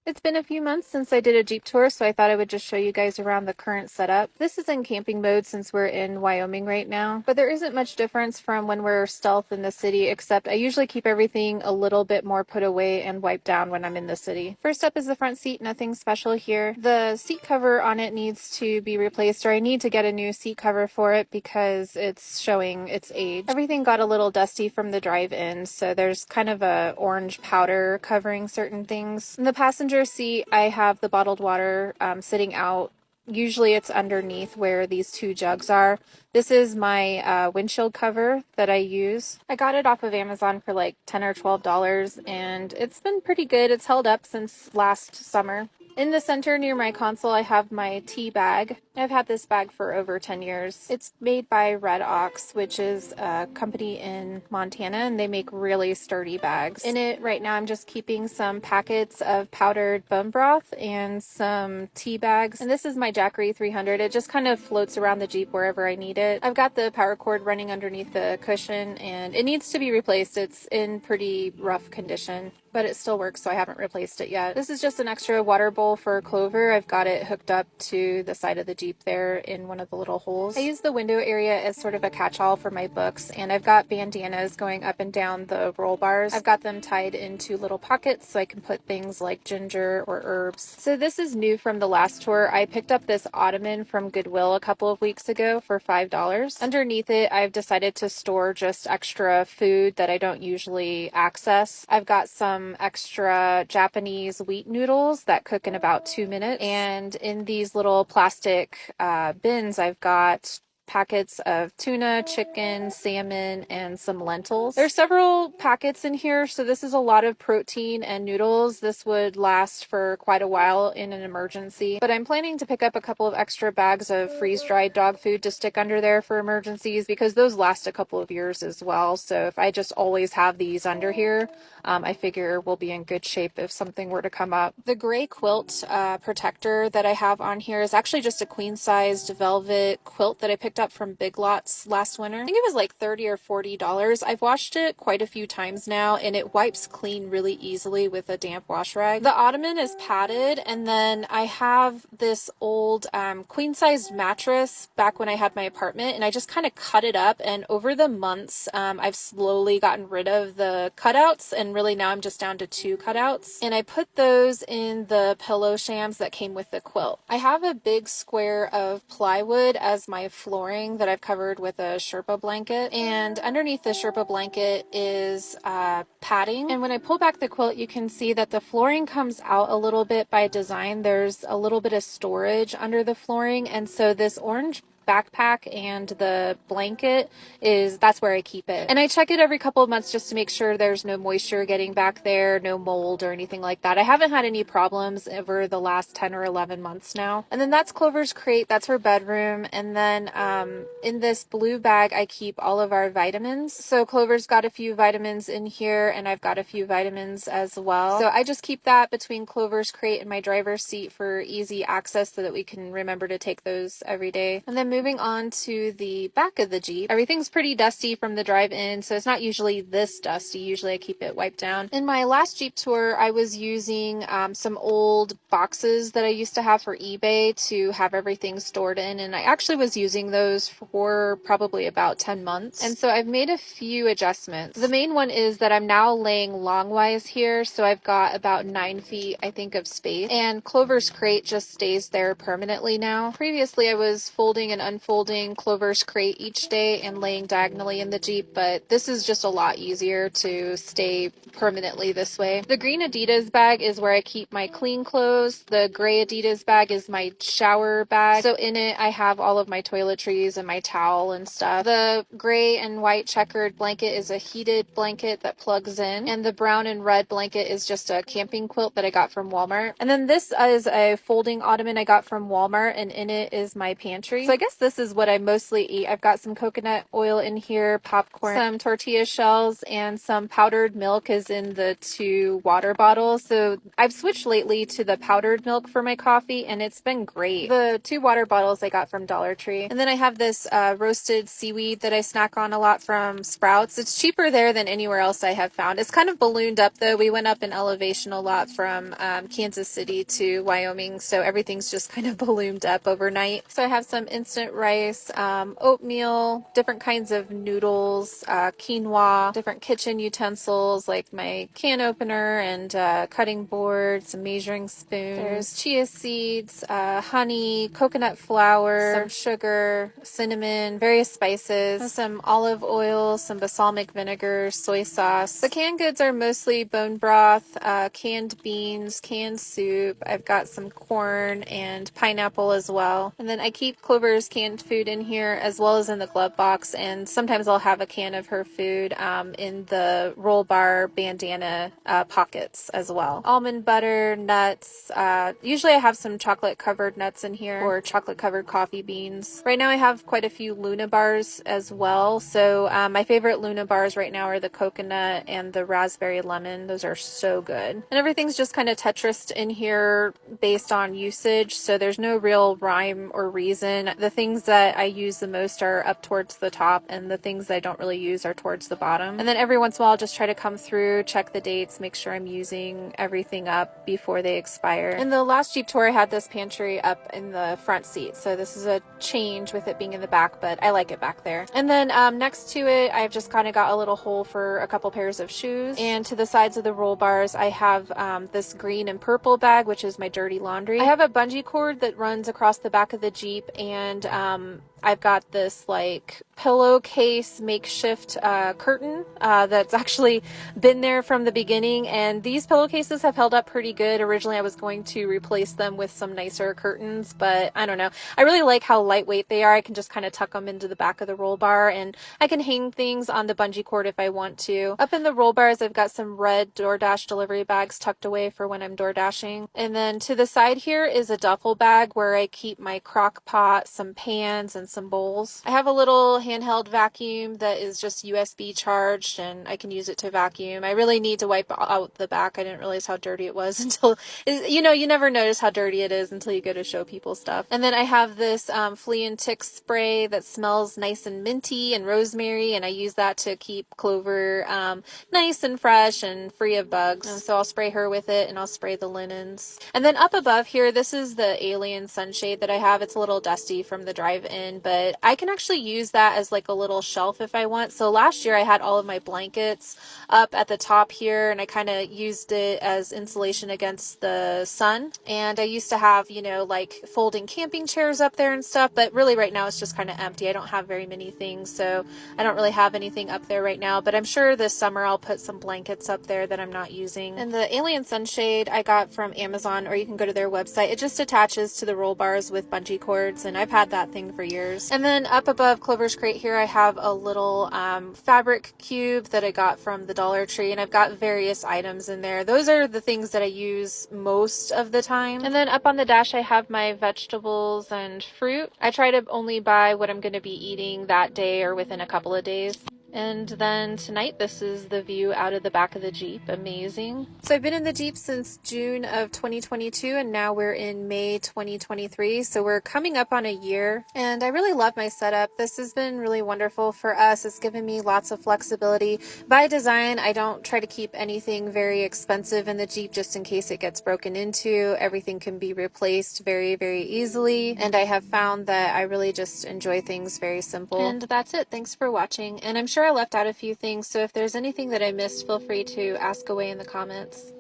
It's been a few months since I did a Jeep tour, so I thought I would just show you guys around the current setup. This is in camping mode since we're in Wyoming right now, but there isn't much difference from when we're stealth in the city, except I usually keep everything a little bit more put away and wiped down when I'm in the city. First up is the front seat, nothing special here. The seat cover on it needs to be replaced, or I need to get a new seat cover for it because it's showing its age. Everything got a little dusty from the drive-in, so there's kind of a orange powder covering certain things. In the passenger seat, I have the bottled water sitting out. Usually it's underneath where these two jugs are. This is my windshield cover that I use. I got it off of Amazon for like $10 or $12 and it's been pretty good. It's held up since last summer. In the center near my console, I have my tea bag. I've had this bag for over 10 years. It's made by Red Ox, which is a company in Montana, and they make really sturdy bags. In it right now, I'm just keeping some packets of powdered bone broth and some tea bags. And this is my Jackery 300. It just kind of floats around the Jeep wherever I need it. I've got the power cord running underneath the cushion, and it needs to be replaced. It's in pretty rough condition, but it still works, so I haven't replaced it yet. This is just an extra water bowl for Clover. I've got it hooked up to the side of the Jeep there in one of the little holes. I use the window area as sort of a catch-all for my books, and I've got bandanas going up and down the roll bars. I've got them tied into little pockets so I can put things like ginger or herbs. So this is new from the last tour. I picked up this Ottoman from Goodwill a couple of weeks ago for $5. Underneath it, I've decided to store just extra food that I don't usually access. I've got some extra Japanese wheat noodles that cook in about 2 minutes, and in these little plastic bins I've got packets of tuna, chicken, salmon, and some lentils. There's several packets in here, so this is a lot of protein and noodles. This would last for quite a while in an emergency, but I'm planning to pick up a couple of extra bags of freeze-dried dog food to stick under there for emergencies because those last a couple of years as well. So if I just always have these under here, I figure we'll be in good shape if something were to come up. The gray quilt protector that I have on here is actually just a queen-sized velvet quilt that I picked up from Big Lots last winter. I think it was like $30 or $40. I've washed it quite a few times now, and it wipes clean really easily with a damp wash rag. The Ottoman is padded, and then I have this old queen-sized mattress back when I had my apartment, and I just kind of cut it up, and over the months I've slowly gotten rid of the cutouts, and really now I'm just down to 2 cutouts, and I put those in the pillow shams that came with the quilt. I have a big square of plywood as my flooring that I've covered with a Sherpa blanket, and underneath the Sherpa blanket is padding, and when I pull back the quilt you can see that the flooring comes out a little bit by design. There's a little bit of storage under the flooring, and so this orange backpack and the blanket that's where I keep it, and I check it every couple of months just to make sure there's no moisture getting back there, no mold or anything like that. I haven't had any problems over the last 10 or 11 months now. And then that's Clover's crate. That's her bedroom. And then in this blue bag I keep all of our vitamins. So Clover's got a few vitamins in here, and I've got a few vitamins as well, so I just keep that between Clover's crate and my driver's seat for easy access so that we can remember to take those every day. And then moving on to the back of the Jeep, everything's pretty dusty from the drive-in, so it's not usually this dusty. Usually I keep it wiped down. In my last Jeep tour, I was using some old boxes that I used to have for eBay to have everything stored in, and I actually was using those for probably about 10 months. And so I've made a few adjustments. The main one is that I'm now laying longwise here, so I've got about 9 feet, I think, of space, and Clover's crate just stays there permanently now. Previously I was folding and unfolding Clover's crate each day and laying diagonally in the Jeep, but this is just a lot easier to stay permanently this way. The green Adidas bag is where I keep my clean clothes. The gray Adidas bag is my shower bag, so in it I have all of my toiletries and my towel and stuff. The gray and white checkered blanket is a heated blanket that plugs in, and the brown and red blanket is just a camping quilt that I got from Walmart. And then this is a folding ottoman I got from Walmart, and in it is my pantry. So I guess snacks, this is what I mostly eat. I've got some coconut oil in here, popcorn, some tortilla shells, and some powdered milk is in the 2 water bottles. So I've switched lately to the powdered milk for my coffee, and it's been great. The 2 water bottles I got from Dollar Tree. And then I have this roasted seaweed that I snack on a lot from Sprouts. It's cheaper there than anywhere else I have found. It's kind of ballooned up though. We went up in elevation a lot from Kansas City to Wyoming, so everything's just kind of ballooned up overnight. So I have some instant rice, oatmeal, different kinds of noodles, quinoa, different kitchen utensils like my can opener and cutting board, some measuring spoons. There's chia seeds, honey, coconut flour, some sugar, cinnamon, various spices, some olive oil, some balsamic vinegar, soy sauce. The canned goods are mostly bone broth, canned beans, canned soup. I've got some corn and pineapple as well. And then I keep Clover's canned food in here as well as in the glove box, and sometimes I'll have a can of her food in the roll bar bandana pockets as well. Almond butter, nuts. Usually I have some chocolate covered nuts in here or chocolate covered coffee beans. Right now I have quite a few Luna bars as well. So my favorite Luna bars right now are the coconut and the raspberry lemon. Those are so good. And everything's just kind of Tetrised in here based on usage. So there's no real rhyme or reason. The things that I use the most are up towards the top, and the things that I don't really use are towards the bottom. And then every once in a while I'll just try to come through, check the dates, make sure I'm using everything up before they expire. In the last Jeep tour I had this pantry up in the front seat, so this is a change with it being in the back, but I like it back there. And then next to it I've just kind of got a little hole for a couple pairs of shoes, and to the sides of the roll bars I have this green and purple bag, which is my dirty laundry. I have a bungee cord that runs across the back of the Jeep, and I've got this like pillowcase makeshift curtain that's actually been there from the beginning, and these pillowcases have held up pretty good. Originally I was going to replace them with some nicer curtains, but I don't know. I really like how lightweight they are. I can just kind of tuck them into the back of the roll bar, and I can hang things on the bungee cord if I want to. Up in the roll bars I've got some red DoorDash delivery bags tucked away for when I'm door dashing. And then to the side here is a duffel bag where I keep my crock pot, some pans, and some bowls. I have a little handheld vacuum that is just USB charged, and I can use it to vacuum. I really need to wipe out the back. I didn't realize how dirty it was until, you know, you never notice how dirty it is until you go to show people stuff. And then I have this flea and tick spray that smells nice and minty and rosemary, and I use that to keep Clover nice and fresh and free of bugs. And so I'll spray her with it, and I'll spray the linens. And then up above here, this is the alien sunshade that I have. It's a little dusty from the drive-in, but I can actually use that as like a little shelf if I want. So last year I had all of my blankets up at the top here, and I kind of used it as insulation against the sun. And I used to have, you know, like folding camping chairs up there and stuff, but really right now it's just kind of empty. I don't have very many things, so I don't really have anything up there right now, but I'm sure this summer I'll put some blankets up there that I'm not using. And the alien sunshade I got from Amazon, or you can go to their website. It just attaches to the roll bars with bungee cords, and I've had that thing for years. And then up above Clover's crate here I have a little fabric cube that I got from the Dollar Tree, and I've got various items in there. Those are the things that I use most of the time. And then up on the dash I have my vegetables and fruit. I try to only buy what I'm going to be eating that day or within a couple of days. And then tonight, this is the view out of the back of the Jeep. Amazing. So I've been in the Jeep since June of 2022, and now we're in May 2023. So we're coming up on a year, and I really love my setup. This has been really wonderful for us. It's given me lots of flexibility. By design, I don't try to keep anything very expensive in the Jeep just in case it gets broken into. Everything can be replaced very, very easily. And I have found that I really just enjoy things very simple. And that's it. Thanks for watching. And I'm sure I left out a few things, so if there's anything that I missed, feel free to ask away in the comments.